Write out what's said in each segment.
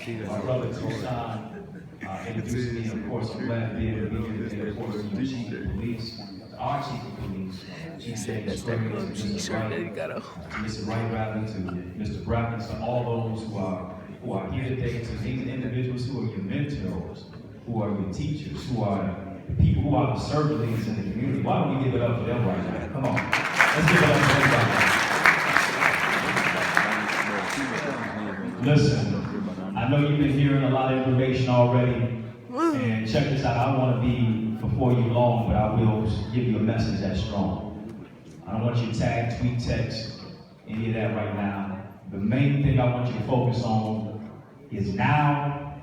My brother Tucson introduced me, of course, I'm glad to be able to be here today, of course, the chief of police, our chief of police. He said that's that little t-shirt that he got on. Mr. Wright Rather, to Mr. Brackens, to all those who are here today, to these individuals who are your mentors, who are your teachers, who are the people who are the servant leaders in the community. Why don't we give it up for them right now? Come on. Let's give it up for everybody. Listen, I know you've been hearing a lot of information already, and check this out. I don't want to be before you long, but I will give you a message that's strong. I don't want you to tag, tweet, text, any of that right now. The main thing I want you to focus on is now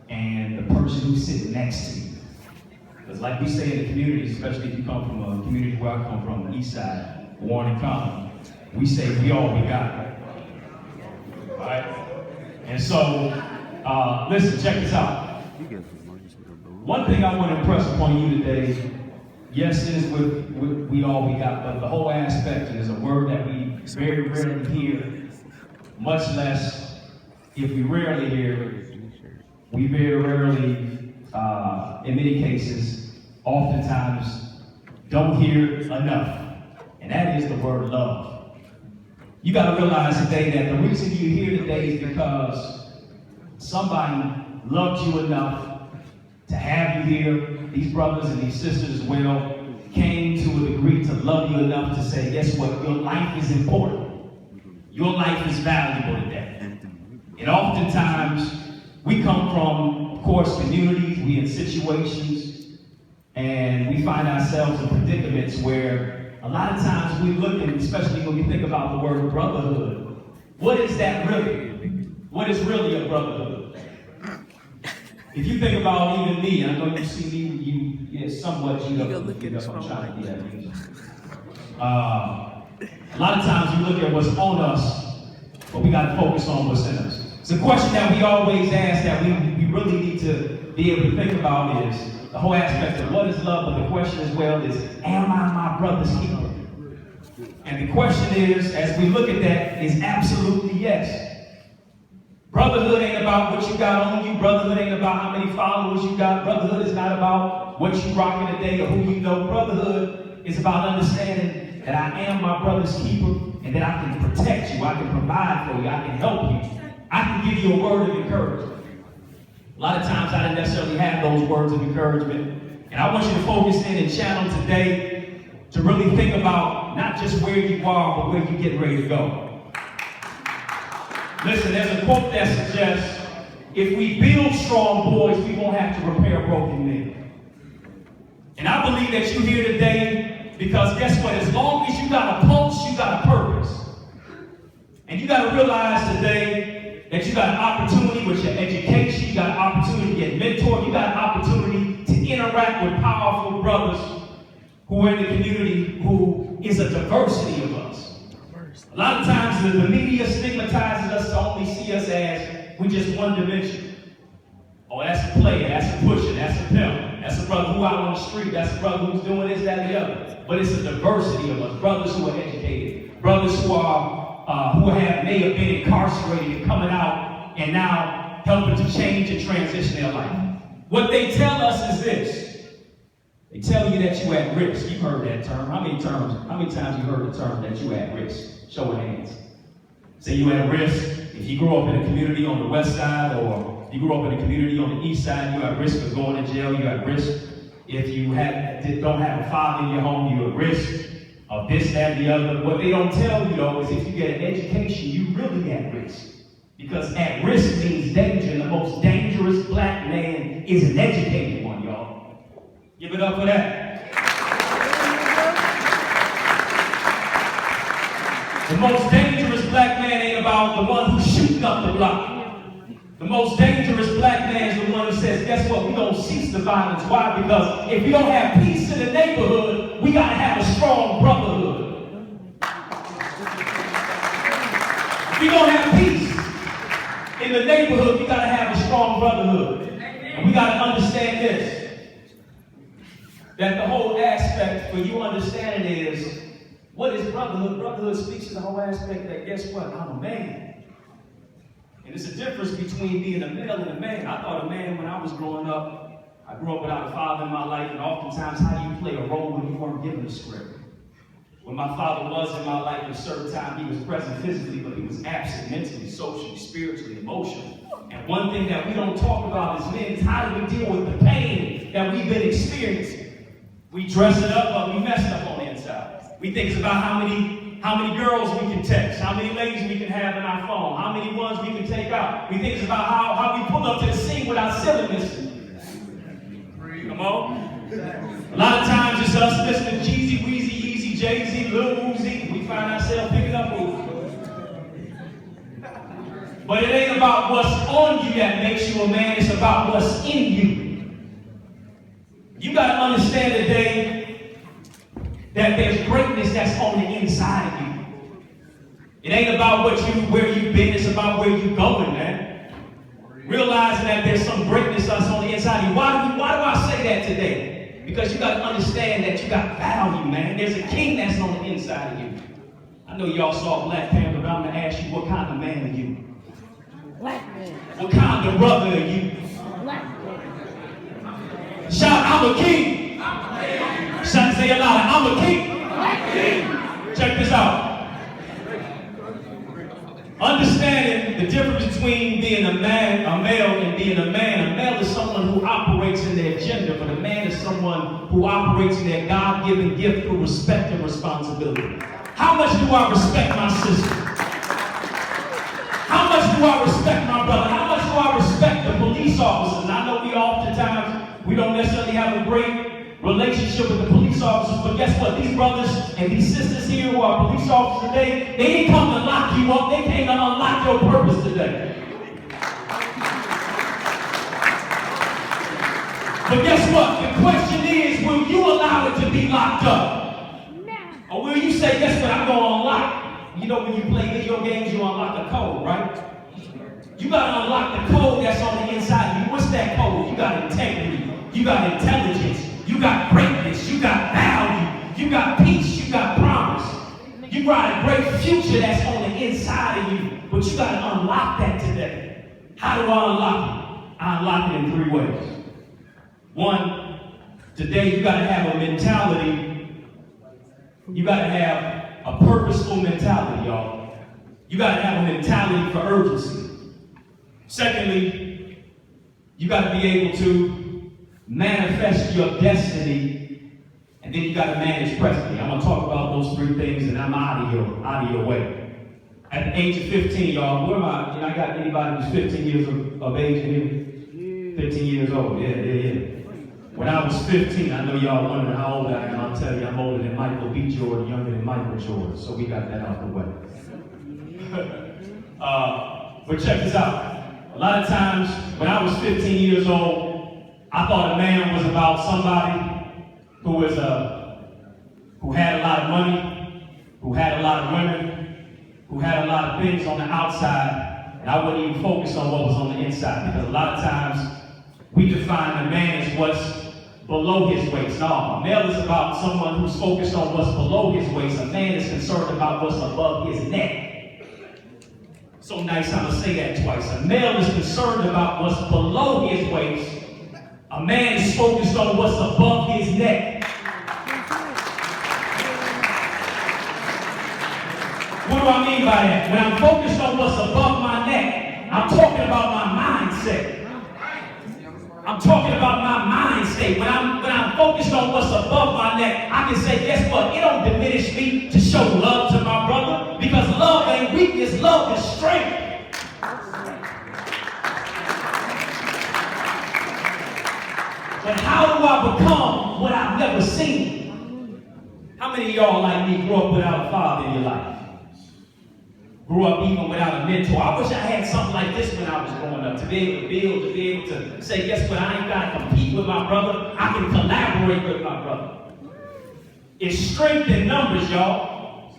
and the person who's sitting next to you. Because like we say in the community, especially if you come from a community where I come from, the east side, Warren and Common, we say we all we got. All right? And so, listen, check this out. One thing I want to impress upon you today, yes, it is with we all we got, but the whole aspect is a word that we very rarely hear, much less if we rarely hear, we very rarely, in many cases, oftentimes don't hear enough, and that is the word love. You got to realize today that the reason you're here today is because somebody loved you enough to have you here. These brothers and these sisters as well came to a degree to love you enough to say, guess what? Your life is important. Your life is valuable today. And oftentimes, we come from, of course, communities, we in situations, and we find ourselves in predicaments where a lot of times we look at, especially when we think about the word brotherhood, what is that really? What is really a brotherhood? If you think about even me, I know you see me, somewhat you know, I'm trying to get at. A lot of times we look at what's on us, but we got to focus on what's in us. It's a question that we always ask that we really need to be able to think about is the whole aspect of what is love, but the question as well is, am I my brother's keeper? And the question is, as we look at that, is absolutely yes. Brotherhood ain't about what you got on you. Brotherhood ain't about how many followers you got. Brotherhood is not about what you rocking today or who you know. Brotherhood is about understanding that I am my brother's keeper and that I can protect you, I can provide for you, I can help you. I can give you a word of encouragement. A lot of times I didn't necessarily have those words of encouragement. And I want you to focus in and channel today to really think about not just where you are, but where you're getting ready to go. Listen, there's a quote that suggests, if we build strong boys, we won't have to repair broken men. And I believe that you're here today because guess what? As long as you got a pulse, you got a purpose. And you got to realize today that you got an opportunity with your education, you got an opportunity to get mentored, you got an opportunity to interact with powerful brothers who are in the community who is a diversity of us. A lot of times the media stigmatizes us to only see us as we just one dimension. Oh, that's a player, that's a pusher, that's a pimp, that's a brother who out on the street, that's a brother who's doing this, that, and the other. But it's a diversity of us, brothers who are educated, brothers who may have been incarcerated and coming out and now helping to change and transition their life. What they tell us is this. They tell you that you're at risk. You've heard that term. How many times you heard the term that you're at risk? Show of hands. Say you're at risk. If you grew up in a community on the west side or you grew up in a community on the east side, you're at risk of going to jail. You're at risk. If you don't have a father in your home, you're at risk of this, that, and the other. What they don't tell you, though, is if you get an education, you really at risk. Because at risk means danger, and the most dangerous black man is an educated one, y'all. Give it up for that. The most dangerous black man ain't about the one who's shooting up the block. The most dangerous black man is the one who says, guess what, we don't cease the violence. Why? Because if we don't have peace in the neighborhood, we gotta have a strong brotherhood. If we don't have peace in the neighborhood, we gotta have a strong brotherhood. And we gotta understand this. That the whole aspect for you understanding is, what is brotherhood? Brotherhood speaks to the whole aspect that, guess what, I'm a man. And it's a difference between being a male and a man. I thought a man when I was growing up, I grew up without a father in my life, and oftentimes how do you play a role when you weren't given a script? When my father was in my life, at a certain time, he was present physically, but he was absent mentally, socially, spiritually, emotionally. And one thing that we don't talk about as men is how do we deal with the pain that we've been experiencing? We dress it up, but we messed up on the inside. We think it's about how many girls we can text, how many ladies we can have in our phone, how many ones we can take out. We think it's about how we pull up to the scene without silliness. Come on. A lot of times it's us listening to Jeezy, Weezy, Yeezy, Jay-Z, Lil Uzi. We find ourselves picking up movies. But it ain't about what's on you that makes you a man. It's about what's in you. You got to understand today that there's greatness that's on the inside of you. It ain't about where you've been. It's about where you're going, man. Realizing that there's some greatness that's on the inside of you. Why do I say that today? Because you got to understand that you got value, man. There's a king that's on the inside of you. I know y'all saw Black Panther, but I'm going to ask you, what kind of man are you? Black man. What kind of brother are you? Black man. Shout, I'm a king. Shout, say it louder, I'm a king. Black man. Check this out. Understanding the difference between being a male, and being a man. A male is someone who operates in their gender, but a man is someone who operates in their God-given gift through respect and responsibility. How much do I respect my sister? How much do I respect my brother? How much do I respect the police officers? I know we don't necessarily have a great relationship with the police officers, but guess what? These brothers and these sisters here who are police officers today, they didn't come to lock you up. They came to unlock your purpose today. But guess what? The question is, will you allow it to be locked up? Or will you say, guess what? I'm going to unlock. You know, when you play video games, you unlock a code, right? You got to unlock the code that's on the inside of you. What's that code? You got integrity. You got intelligence. You got greatness. You got value. You got peace. You got promise. You got a great future that's on the inside of you. But you got to unlock that today. How do I unlock it? I unlock it in 3 ways. One, today you got to have a mentality. You got to have a purposeful mentality, y'all. You got to have a mentality for urgency. Secondly, you got to be able to manifest your destiny, and then you got to manage presently. I'm going to talk about those 3 things, and I'm out of your way. At the age of 15, y'all, where am I? I got anybody who's 15 years of age in here? 15 years old, yeah. When I was 15, I know y'all wondering how old I am. I'll tell you, I'm older than Michael B. Jordan, younger than Michael Jordan. So we got that out the way. But check this out. A lot of times, when I was 15 years old, I thought a man was about somebody who had a lot of money, who had a lot of women, who had a lot of things on the outside, and I wouldn't even focus on what was on the inside, because a lot of times we define a man as what's below his waist. No, a male is about someone who's focused on what's below his waist. A man is concerned about what's above his neck. So nice, I'm going to say that twice. A male is concerned about what's below his waist. A man is focused on what's above his neck. What do I mean by that? When I'm focused on what's above my neck, I'm talking about my mindset. I'm talking about my mind state. When I'm focused on what's above my neck, I can say, guess what? It don't diminish me to show love to my brother, because love ain't weakness, love is strength. But how do I become what I've never seen? How many of y'all like me grew up without a father in your life? Grew up even without a mentor. I wish I had something like this when I was growing up, to be able to build, to be able to say, guess what, I ain't got to compete with my brother. I can collaborate with my brother. It's strength in numbers, y'all.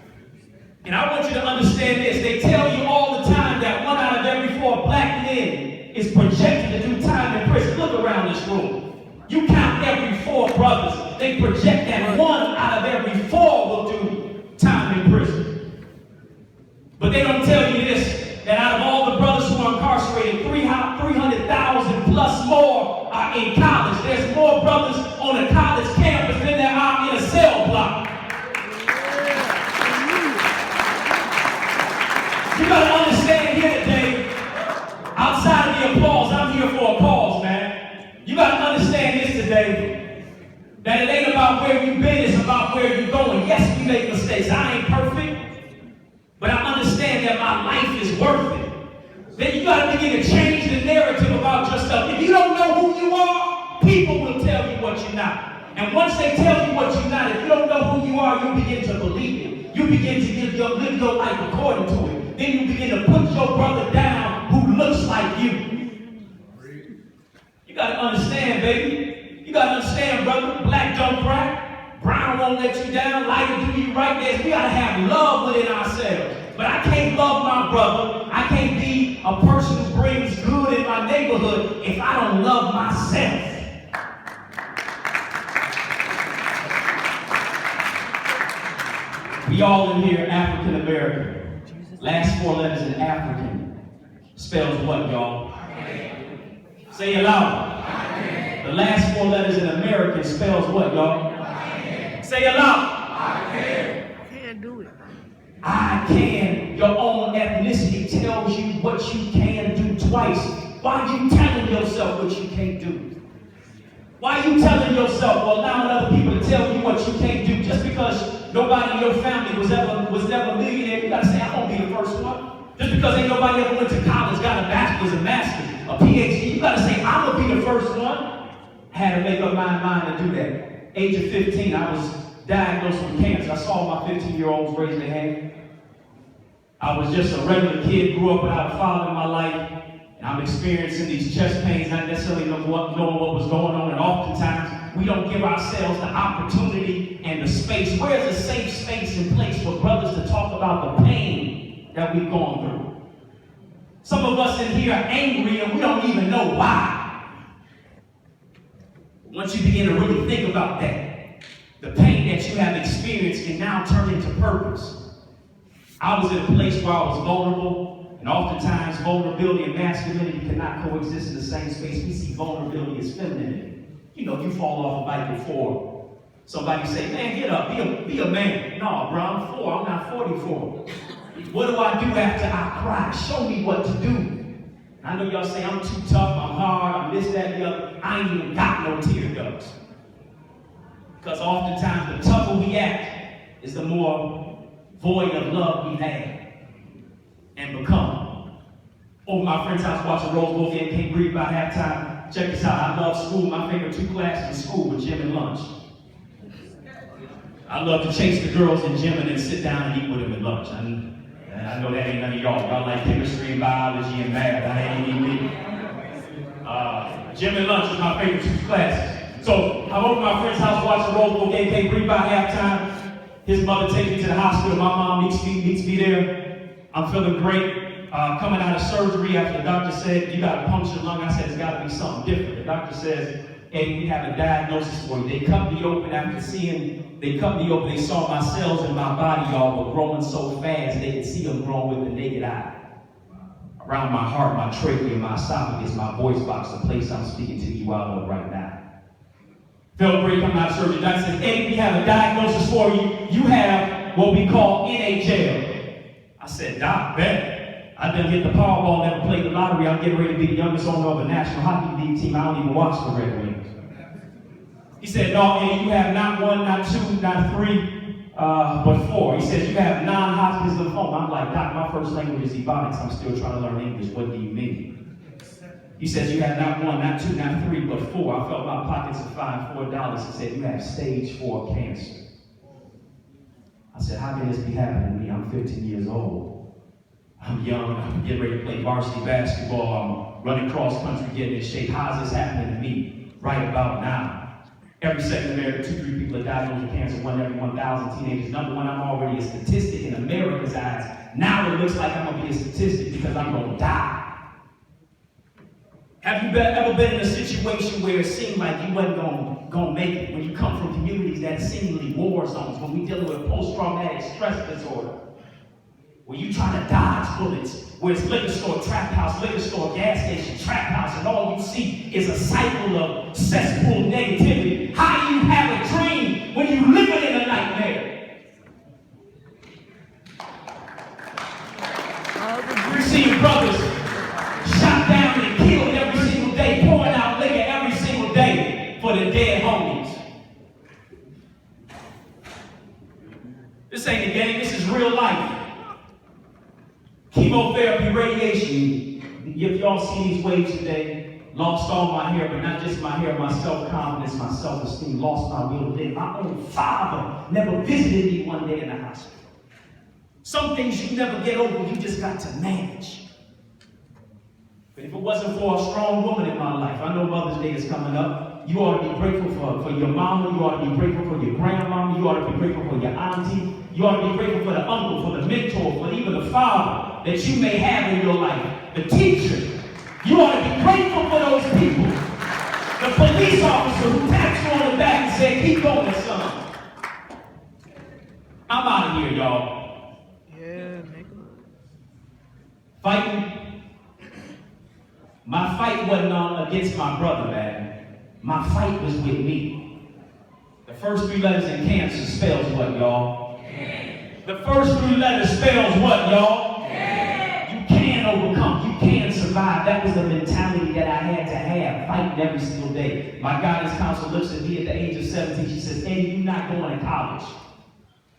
And I want you to understand this. They tell you all the time that 1 out of every 4 black men is projected to do time in prison. Look around this room. You count every 4 brothers. They project that 1 out of every 4 will do time in prison. But they don't tell you this, that out of all the brothers who are to change the narrative about yourself. If you don't know who you are, people will tell you what you're not. And once they tell you what you're not, if you don't know who you are, you begin to believe it. You begin to live your life according to it. Then you begin to put your brother down who looks like you. You got to understand, baby. You got to understand, brother. Black don't crack. Brown won't let you down. Light will do you right there. We got to have love within ourselves. But I can't love my brother. I can't be a person who brings good in my neighborhood if I don't love myself. We all in here African American. Last four letters in African spells what, y'all? Say it loud. The last four letters in American spells what, y'all? Say it loud. Can't do it. I can. Your own ethnicity tells you what you can do twice. Why are you telling yourself what you can't do? Why are you telling yourself or allowing other people to tell you what you can't do? Just because nobody in your family was never a millionaire, you gotta say, I'm gonna be the first one. Just because ain't nobody ever went to college, got a bachelor's, a master's, a PhD, you gotta say, I'm gonna be the first one. I had to make up my mind to do that. Age of 15, I was diagnosed with cancer. I saw my 15-year-olds raise their hand. I was just a regular kid, grew up without a father in my life, and I'm experiencing these chest pains, not necessarily knowing what was going on, and oftentimes we don't give ourselves the opportunity and the space. Where's a safe space and place for brothers to talk about the pain that we've gone through? Some of us in here are angry and we don't even know why. Once you begin to really think about that, the pain that you have experienced can now turn into purpose. I was in a place where I was vulnerable, and oftentimes vulnerability and masculinity cannot coexist in the same space. We see vulnerability as femininity. You know, you fall off a bike before. Somebody say, man, get up, be a man. No, bro, I'm 4, I'm not 44. What do I do after I cry? Show me what to do. I know y'all say I'm too tough, I'm hard, I'm this, that, the other. I ain't even got no tear ducts. Because oftentimes the tougher we act is the more void of love we have and become. Over my friend's house watching Rose Bowl game, can't breathe by halftime. Check this out, I love school. My favorite 2 classes in school were gym and lunch. I love to chase the girls in gym and then sit down and eat with them at lunch. I know that ain't none of y'all. Y'all like chemistry and biology and math. That ain't even me. Gym and lunch was my favorite 2 classes. So I'm over at my friend's house watching Rose Bowl game, can't breathe by halftime. His mother takes me to the hospital. My mom meets me there. I'm feeling great. Coming out of surgery after the doctor said, you got a punctured lung. I said, it's got to be something different. The doctor says, hey, we have a diagnosis for you. They cut me open they saw my cells in my body, y'all, were growing so fast they could see them growing with the naked eye. Around my heart, my trachea, my esophagus, my voice box, the place I'm speaking to you out of right now. Felt great coming out of surgery. Doctor says, hey, we have a diagnosis for you. You have what we call NHL. I said, Doc, bet. I done hit the Powerball, never played the lottery. I'm getting ready to be the youngest owner of a National Hockey League team. I don't even watch the Red Wings. He said, no, Eddie, you have not 1, not 2, not 3, but 4. He says, you have non-Hodgkin's lymphoma. I'm like, Doc, my first language is Ebonics. I'm still trying to learn English. What do you mean? He says, you have not 1, not 2, not 3, but 4. I felt my pockets of $4. He said, you have stage 4 cancer. I said, how can this be happening to me? I'm 15 years old. I'm young. I'm getting ready to play varsity basketball. I'm running cross country, getting in shape. How is this happening to me right about now? Every second American, 2-3 people are diagnosed with cancer, 1 every 1,000 teenagers. Number 1, I'm already a statistic in America's eyes. Now it looks like I'm going to be a statistic because I'm going to die. Have you ever been in a situation where it seemed like you wasn't going to make it? When you come from communities that seemingly war zones, when we dealing with post-traumatic stress disorder, where you trying to dodge bullets, where it's liquor store, trap house, liquor store, gas station, trap house, and all you see is a cycle of cesspool negativity. How do you have a dream when you living in a nightmare? You see your brothers shot down and killed every single day, pouring out liquor every single day for the dead homies. This ain't a game, this is real life. Chemotherapy, radiation, If y'all see these waves today, lost all my hair, but not just my hair, my self-confidence, my self-esteem, lost my will to live. My own father never visited me one day in the hospital. Some things you never get over, you just got to manage. But if it wasn't for a strong woman in my life, I know Mother's Day is coming up. You ought to be grateful for your mama. You ought to be grateful for your grandmama. You ought to be grateful for your auntie. You ought to be grateful for the uncle, for the mentor, for even the father that you may have in your life. The teacher. You ought to be grateful for those people. The police officer who tapped you on the back and said, keep going, son. I'm out of here, y'all. Yeah, nigga. Fighting. My fight wasn't against my brother, man. My fight was with me. The first 3 letters in cancer spells what, y'all? The first 3 letters spells what, y'all? You can overcome. You can survive. That was the mentality that I had to have, fighting every single day. My guidance counselor looks at me at the age of 17. She says, Eddie, you're not going to college.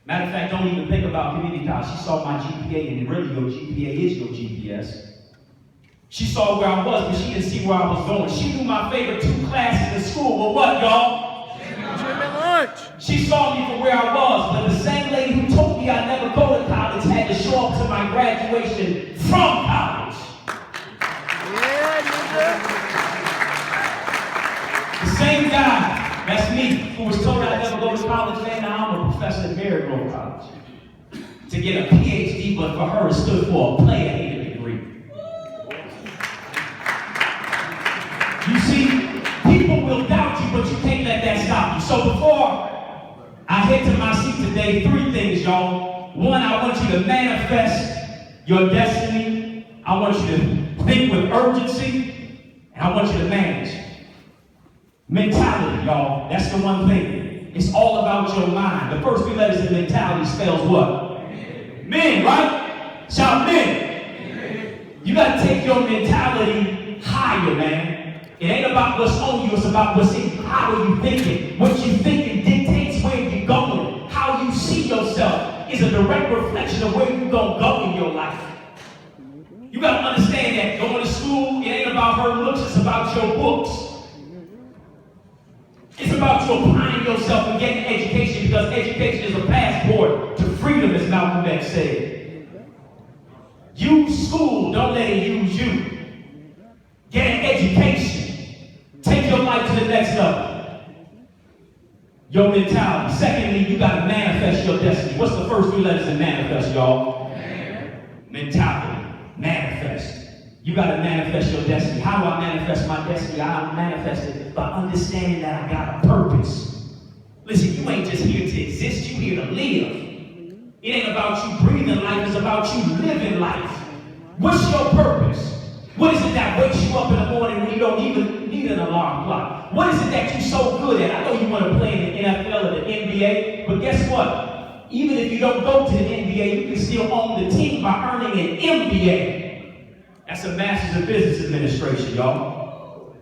Matter of fact, don't even think about community college. She saw my GPA, and really your GPA is your GPS. She saw where I was, but she didn't see where I was going. She knew my favorite 2 classes in school were what, y'all? Gym and lunch. She saw me for where I was, but the same lady who told me I'd never go to college had to show up to my graduation from college. Yeah, nigga. The same guy, that's me, who was told I'd never go to college, man, now I'm a professor at Marygrove College. To get a PhD, but for her it stood for a player-hater degree. You see, people will doubt you, but you can't let that stop you. So before I head to my seat today, 3 things, y'all. 1, I want you to manifest your destiny. I want you to think with urgency, and I want you to manage. Mentality, y'all. That's the one thing. It's all about your mind. The first 3 letters in mentality spells what? Men, right? Shout men. You got to take your mentality higher, man. It ain't about what's on you, it's about what's in you. How are you thinking? What you thinking dictates where you're going. How you see yourself is a direct reflection of where you're going to go in your life. You got to understand that going to school, it ain't about her looks, it's about your books. It's about you applying yourself and getting education, because education is a passport to freedom, as Malcolm X said. Use school, don't let it use you. Get an education. Take your life to the next level. Your mentality. Secondly, you got to manifest your destiny. What's the first 3 letters in manifest, y'all? Mentality. Manifest. You got to manifest your destiny. How do I manifest my destiny? I manifest it by understanding that I got a purpose. Listen, you ain't just here to exist, you here to live. It ain't about you breathing life, it's about you living life. What's your purpose? What is it that wakes you up in the morning when you don't even need an alarm clock? What is it that you're so good at? I know you want to play in the NFL or the NBA, but guess what? Even if you don't go to the NBA, you can still own the team by earning an MBA. That's a Master's in Business Administration, y'all.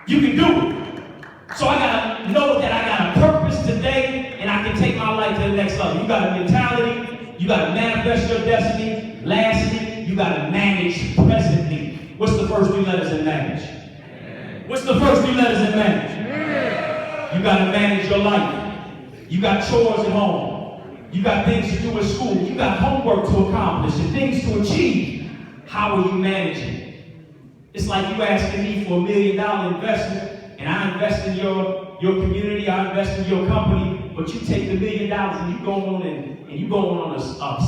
You can do it. So I gotta know that I got a purpose today, and I can take my life to the next level. You got a mentality, you gotta manifest your destiny. Lastly, you gotta manage presently. What's the first 3 letters in manage? What's the first 3 letters in manage? You gotta manage your life. You got chores at home. You got things to do at school. You got homework to accomplish and things to achieve. How are you managing? It's like you asking me for $1 million investment, and I invest in your community, I invest in your company, but you take the $1 million and you go on and you going on a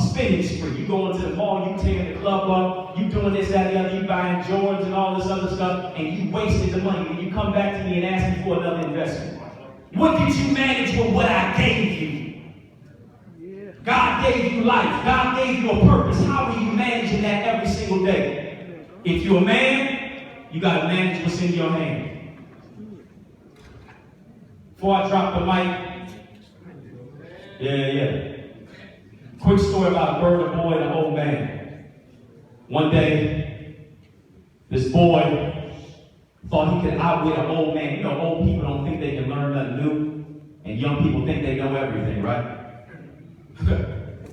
spending spree. You going to the mall, you tearing the club up, you doing this, that, the other, you buying Jordans and all this other stuff, and you wasted the money. And you come back to me and ask me for another investment. What did you manage with what I gave you? God gave you life. God gave you a purpose. How are you managing that every single day? If you're a man, you got to manage what's in your hand. Before I drop the mic, quick story about a bird, a boy, and an old man. One day, this boy thought he could outwit an old man. You know, old people don't think they can learn nothing new, and young people think they know everything, right?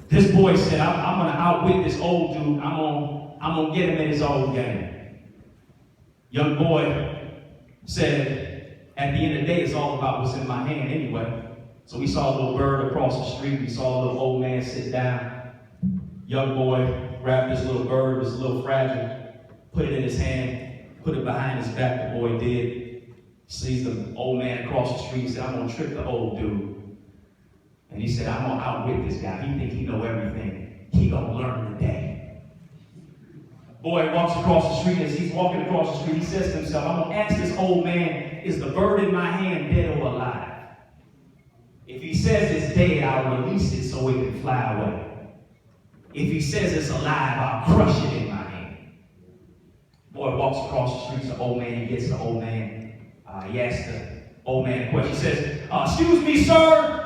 This boy said, I'm going to outwit this old dude. I'm gonna get him in his old game. Young boy said, at the end of the day, it's all about what's in my hand anyway. So we saw a little bird across the street. We saw a little old man sit down. Young boy grabbed this little bird, it was a little fragile, put it in his hand, put it behind his back, the boy did. Sees the old man across the street, he said, I'm gonna trick the old dude. And he said, I'm gonna outwit this guy. He think he know everything. He gonna learn today. Boy walks across the street. As he's walking across the street, he says to himself, I'm gonna ask this old man, is the bird in my hand dead or alive? If he says it's dead, I'll release it so it can fly away. If he says it's alive, I'll crush it in my hand. Boy walks across the street. The old man, he gets the old man. He asks the old man a question. He says, excuse me, sir.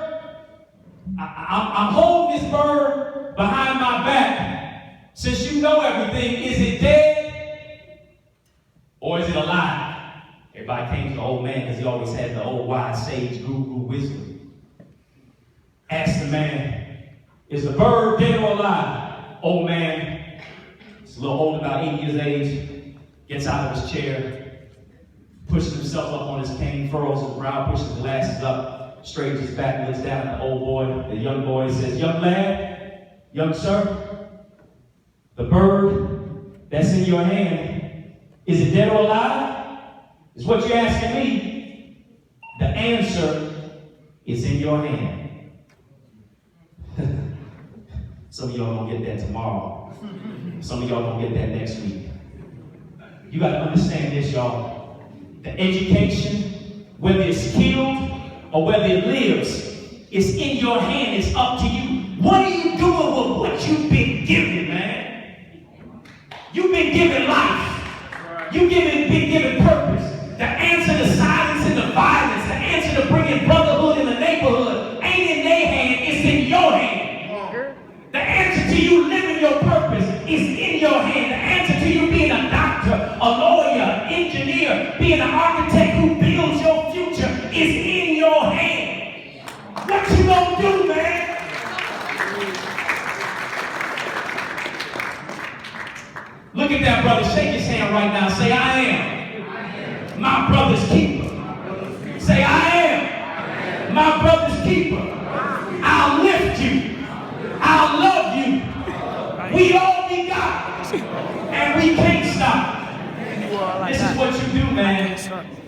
I'm holding this bird behind my back. Since you know everything, is it dead or is it alive? Everybody came to the old man because he always had the old wise sage guru wisdom. Asked the man, is the bird dead or alive? Old man, he's a little old, about 8 years of age, gets out of his chair, pushes himself up on his cane, furrows his brow, pushes his glasses up, straightens his back, looks down at the old boy, the young boy, and says, young lad, young sir, the bird that's in your hand, is it dead or alive? Is what you're asking me. The answer is in your hand. Some of y'all gonna get that tomorrow. Some of y'all gonna get that next week. You gotta understand this, y'all. The education, whether it's killed or whether it lives, is in your hand. It's up to you. What are you doing with what you've been given, man? You've been given life. You've been given purpose. The answer to silence and the violence, the answer to bringing brotherhood in the neighborhood ain't in their hand, it's in your hand. The answer to you living your purpose is in your hand. The answer to you being a doctor, a lawyer, engineer, being an architect who builds your future is in your hand. What you gonna do, man? Look at that brother. Shake his hand right now. Say, I am my brother's keeper. Say, I am my brother's keeper. I'll lift you. I'll love you. We all be God. And we can't stop. This is what you do, man.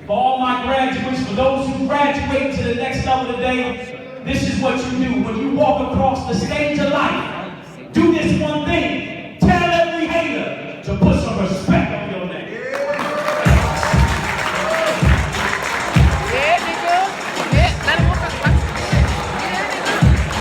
For all my graduates, for those who graduate to the next level today, this is what you do. When you walk across the stage of life, do this one thing.